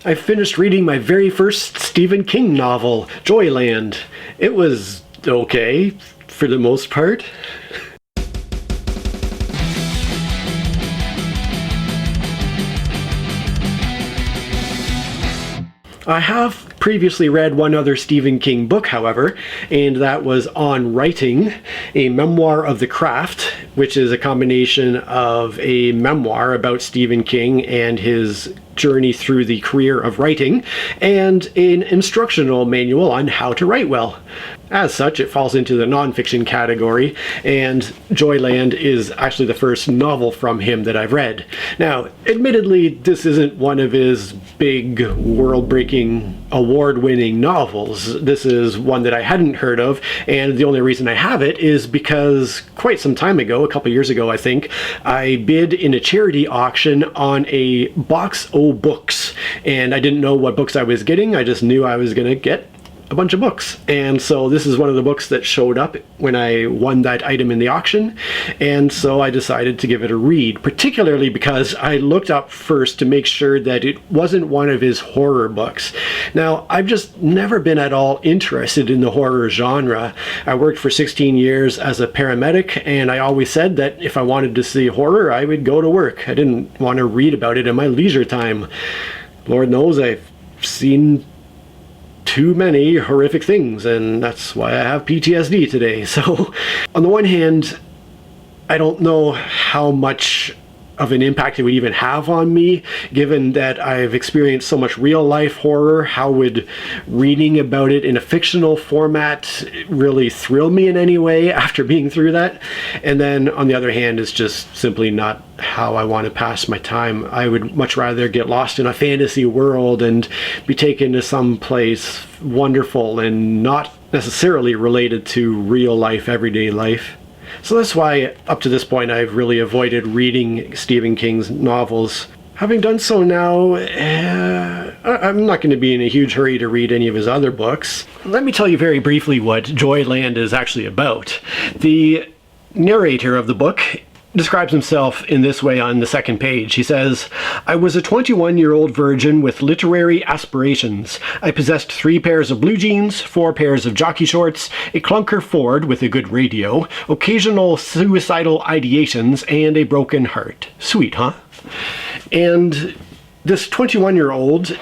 I finished reading my very first Stephen King novel, Joyland. It was okay, for the most part. I have previously read one other Stephen King book, however, and that was On Writing, a memoir of the craft, which is a combination of a memoir about Stephen King and his journey through the career of writing, and an instructional manual on how to write well. As such, it falls into the nonfiction category, and Joyland is actually the first novel from him that I've read. Now, admittedly, this isn't one of his big, world-breaking, award-winning novels. This is one that I hadn't heard of, and the only reason I have it is because quite some time ago, a couple years ago I think, I bid in a charity auction on a box o' books, and I didn't know what books I was getting. I just knew I was going to get a bunch of books, and so this is one of the books that showed up when I won that item in the auction, and so I decided to give it a read, particularly because I looked up first to make sure that it wasn't one of his horror books. Now, I've just never been at all interested in the horror genre. I worked for 16 years as a paramedic, and I always said that if I wanted to see horror, I would go to work. I didn't want to read about it in my leisure time. Lord knows I've seen too many horrific things, and that's why I have PTSD today. So, on the one hand, I don't know how much of an impact it would even have on me, given that I've experienced so much real-life horror. How would reading about it in a fictional format really thrill me in any way after being through that? And then, on the other hand, it's just simply not how I want to pass my time. I would much rather get lost in a fantasy world and be taken to some place wonderful and not necessarily related to real-life, everyday life. So that's why, up to this point, I've really avoided reading Stephen King's novels. Having done so now, I'm not going to be in a huge hurry to read any of his other books. Let me tell you very briefly what Joyland is actually about. The narrator of the book describes himself in this way on the second page. He says, "I was a 21-year-old virgin with literary aspirations. I possessed 3 pairs of blue jeans, 4 pairs of jockey shorts, a clunker Ford with a good radio, occasional suicidal ideations, and a broken heart." Sweet, huh? And this 21-year-old,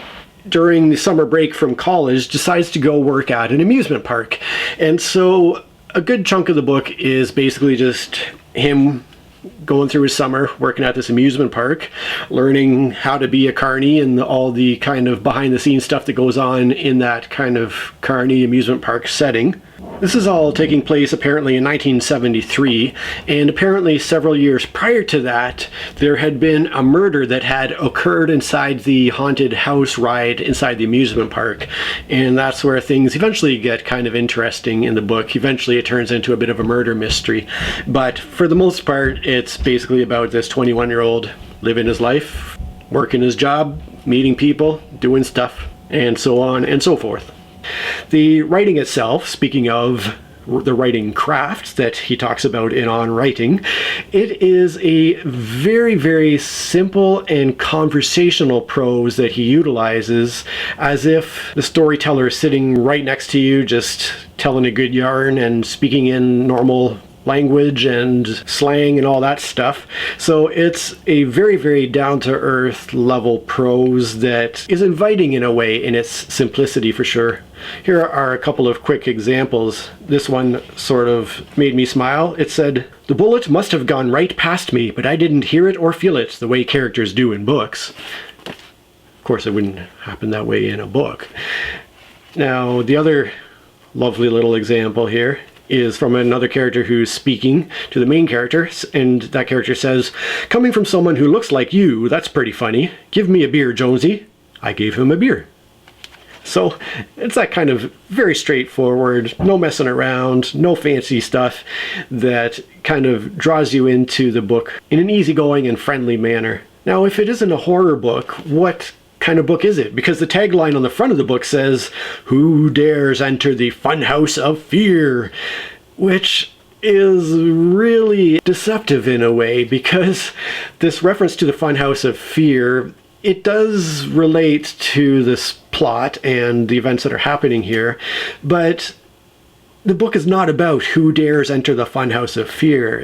during the summer break from college, decides to go work at an amusement park. And so a good chunk of the book is basically just him going through his summer working at this amusement park, learning how to be a carny and all the kind of behind the scenes stuff that goes on in that kind of carny amusement park setting. This is all taking place apparently in 1973, and apparently several years prior to that there had been a murder that had occurred inside the haunted house ride inside the amusement park, and that's where things eventually get kind of interesting in the book. Eventually it turns into a bit of a murder mystery, but for the most part it's basically about this 21-year-old living his life, working his job, meeting people, doing stuff, and so on and so forth. The writing itself, speaking of the writing craft that he talks about in On Writing, it is a very, very simple and conversational prose that he utilizes, as if the storyteller is sitting right next to you, just telling a good yarn and speaking in normal language and slang and all that stuff. So it's a very, very down-to-earth level prose that is inviting in a way in its simplicity, for sure. Here are a couple of quick examples. This one sort of made me smile. It said, "The bullet must have gone right past me, but I didn't hear it or feel it the way characters do in books." Of course, it wouldn't happen that way in a book. Now, the other lovely little example here is from another character who's speaking to the main character, and that character says, "Coming from someone who looks like you, that's pretty funny. Give me a beer, Jonesy." I gave him a beer. So it's that kind of very straightforward, no messing around, no fancy stuff, that kind of draws you into the book in an easygoing and friendly manner. Now, if it isn't a horror book, what kind of book is it? Because the tagline on the front of the book says, "Who dares enter the funhouse of fear?" Which is really deceptive in a way, because this reference to the funhouse of fear it does relate to this plot and the events that are happening here, but the book is not about who dares enter the funhouse of fear.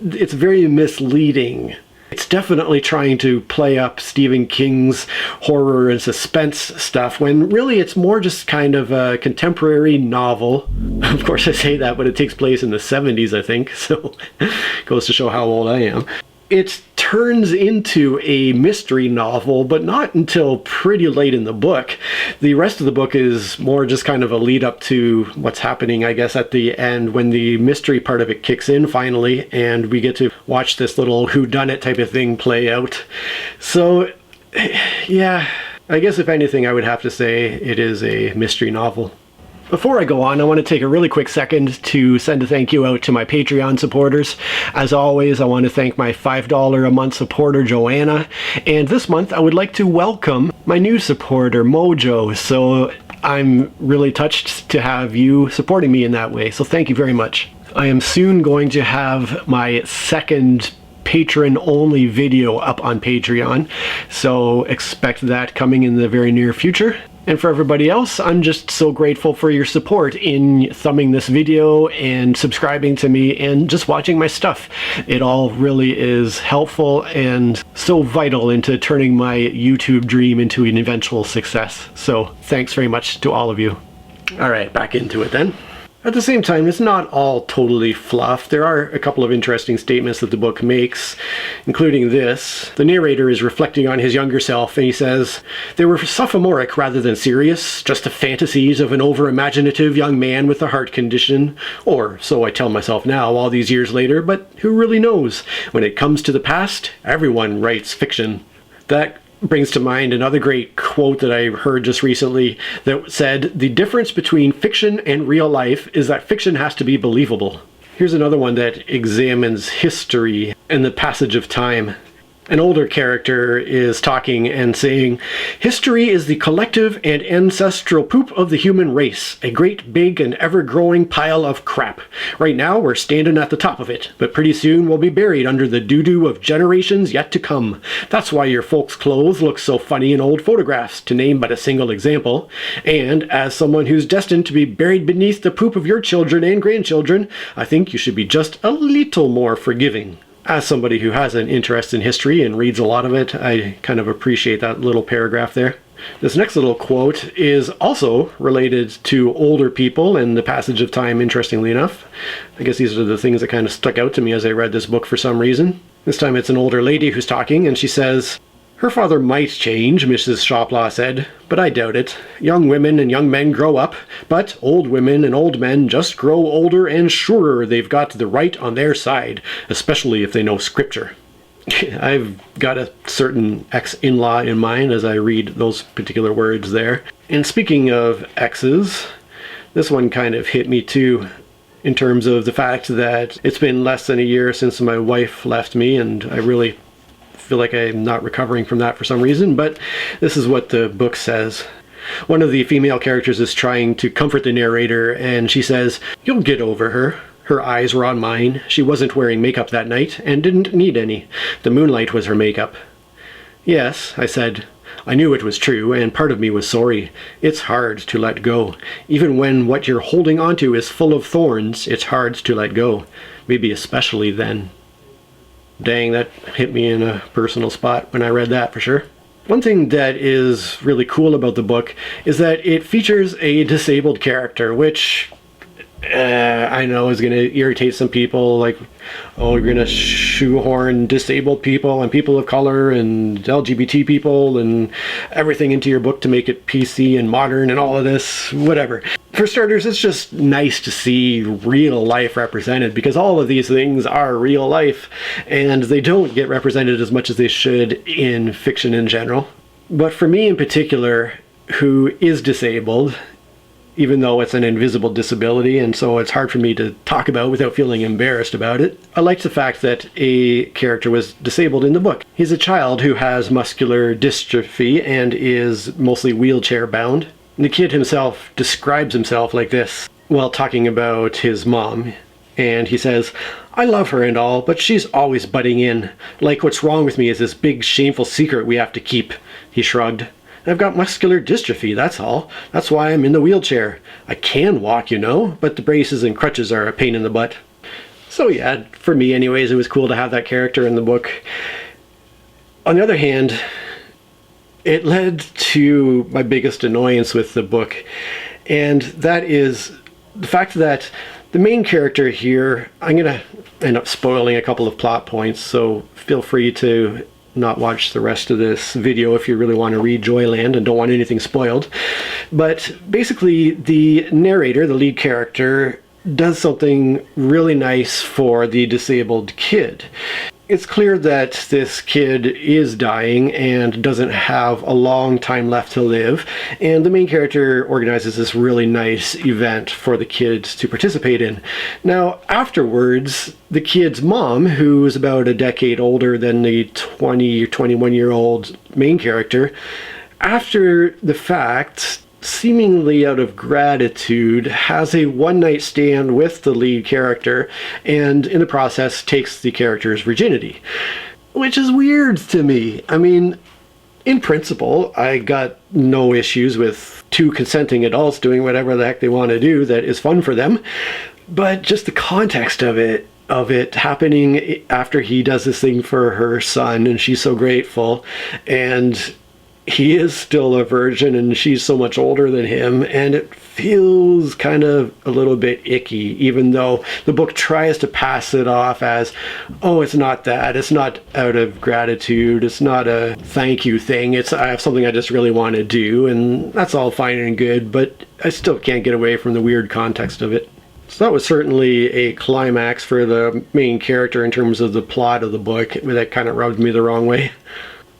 It's very misleading. It's definitely trying to play up Stephen King's horror and suspense stuff, when really it's more just kind of a contemporary novel. Of course I say that, but it takes place in the 70s, I think, so goes to show how old I am. It turns into a mystery novel, but not until pretty late in the book. The rest of the book is more just kind of a lead up to what's happening, I guess, at the end, when the mystery part of it kicks in finally, and we get to watch this little whodunit type of thing play out. So, yeah, I guess if anything, I would have to say it is a mystery novel. Before I go on, I want to take a really quick second to send a thank you out to my Patreon supporters. As always, I want to thank my $5 a month supporter, Joanna. And this month, I would like to welcome my new supporter, Mojo. So I'm really touched to have you supporting me in that way. So thank you very much. I am soon going to have my second patron-only video up on Patreon. So expect that coming in the very near future. And for everybody else, I'm just so grateful for your support in thumbing this video and subscribing to me and just watching my stuff. It all really is helpful and so vital into turning my YouTube dream into an eventual success. So thanks very much to all of you. All right, back into it then. At the same time, it's not all totally fluff. There are a couple of interesting statements that the book makes, including this. The narrator is reflecting on his younger self, and he says, "They were sophomoric rather than serious, just the fantasies of an over-imaginative young man with a heart condition. Or, so I tell myself now, all these years later, but who really knows? When it comes to the past, everyone writes fiction." That brings to mind another great quote that I heard just recently that said, "The difference between fiction and real life is that fiction has to be believable." Here's another one that examines history and the passage of time. An older character is talking and saying, "History is the collective and ancestral poop of the human race, a great big and ever-growing pile of crap. Right now we're standing at the top of it, but pretty soon we'll be buried under the doo-doo of generations yet to come. That's why your folks' clothes look so funny in old photographs, to name but a single example. And as someone who's destined to be buried beneath the poop of your children and grandchildren, I think you should be just a little more forgiving." As somebody who has an interest in history and reads a lot of it, I kind of appreciate that little paragraph there. This next little quote is also related to older people and the passage of time, interestingly enough. I guess these are the things that kind of stuck out to me as I read this book for some reason. This time it's an older lady who's talking, and she says, "Her father might change," Mrs. Shoplaw said, "but I doubt it. Young women and young men grow up, but old women and old men just grow older and surer they've got the right on their side, especially if they know scripture." I've got a certain ex-in-law in mind as I read those particular words there. And speaking of exes, this one kind of hit me too, in terms of the fact that it's been less than a year since my wife left me, and I really feel like I'm not recovering from that for some reason, but this is what the book says. One of the female characters is trying to comfort the narrator, and she says, "You'll get over her. Her eyes were on mine. She wasn't wearing makeup that night, and didn't need any. The moonlight was her makeup." "Yes," I said. I knew it was true, and part of me was sorry. It's hard to let go. Even when what you're holding onto is full of thorns, it's hard to let go. Maybe especially then. Dang, that hit me in a personal spot when I read that, for sure. One thing that is really cool about the book is that it features a disabled character, which I know is going to irritate some people, like, oh, you're going to shoehorn disabled people and people of color and LGBT people and everything into your book to make it PC and modern and all of this, whatever. For starters, it's just nice to see real life represented, because all of these things are real life, and they don't get represented as much as they should in fiction in general. But for me in particular, who is disabled, even though it's an invisible disability, and so it's hard for me to talk about without feeling embarrassed about it, I liked the fact that a character was disabled in the book. He's a child who has muscular dystrophy and is mostly wheelchair bound. The kid himself describes himself like this while talking about his mom, and he says, "I love her and all, but she's always butting in. Like what's wrong with me is this big shameful secret we have to keep. He shrugged. I've got muscular dystrophy, that's all. That's why I'm in the wheelchair. I can walk, you know, but the braces and crutches are a pain in the butt. So yeah, for me anyways, it was cool to have that character in the book. On the other hand, it led to my biggest annoyance with the book, and that is the fact that the main character here, I'm going to end up spoiling a couple of plot points, so feel free to not watch the rest of this video if you really want to read Joyland and don't want anything spoiled. But basically, the narrator, the lead character, does something really nice for the disabled kid. It's clear that this kid is dying and doesn't have a long time left to live, and the main character organizes this really nice event for the kids to participate in. Now, afterwards, the kid's mom, who is about a decade older than the 20 or 21-year-old main character, after the fact, seemingly out of gratitude, has a one-night stand with the lead character and in the process takes the character's virginity. Which is weird to me. I mean, in principle, I got no issues with two consenting adults doing whatever the heck they want to do that is fun for them. But just the context of it happening after he does this thing for her son and she's so grateful, and he is still a virgin and she's so much older than him, and it feels kind of a little bit icky, even though the book tries to pass it off as, oh, it's not that, it's not out of gratitude, it's not a thank you thing, it's I have something I just really want to do, and that's all fine and good, but I still can't get away from the weird context of it. So that was certainly a climax for the main character in terms of the plot of the book that kind of rubbed me the wrong way.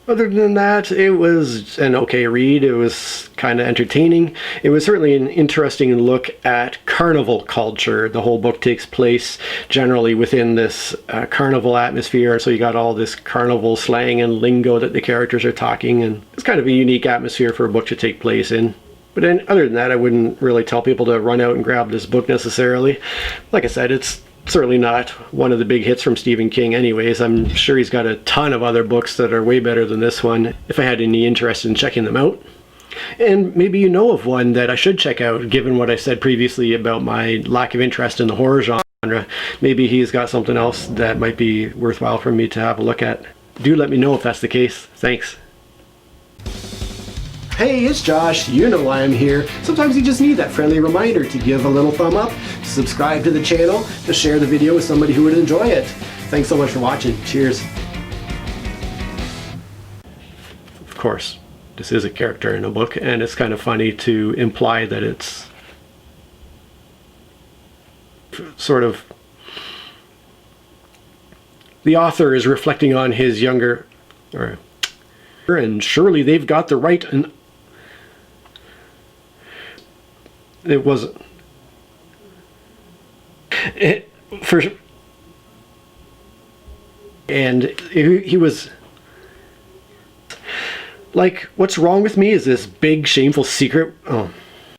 Other than that, it was an okay read. It was kind of entertaining. It was certainly an interesting look at carnival culture. The whole book takes place generally within this carnival atmosphere, so you got all this carnival slang and lingo that the characters are talking, and it's kind of a unique atmosphere for a book to take place in. But then, other than that, I wouldn't really tell people to run out and grab this book necessarily. Like I said, it's certainly not one of the big hits from Stephen King anyways. I'm sure he's got a ton of other books that are way better than this one, if I had any interest in checking them out. And maybe you know of one that I should check out, given what I said previously about my lack of interest in the horror genre. Maybe he's got something else that might be worthwhile for me to have a look at. Do let me know if that's the case. Thanks. Hey, it's Josh. You know why I'm here. Sometimes you just need that friendly reminder to give a little thumb up, to subscribe to the channel, to share the video with somebody who would enjoy it. Thanks so much for watching. Cheers. Of course, this is a character in a book, and it's kind of funny to imply that it's sort of the author is reflecting on his younger, and surely they've got the right, and it wasn't it for, and he was like, what's wrong with me? Is this big shameful secret? Oh.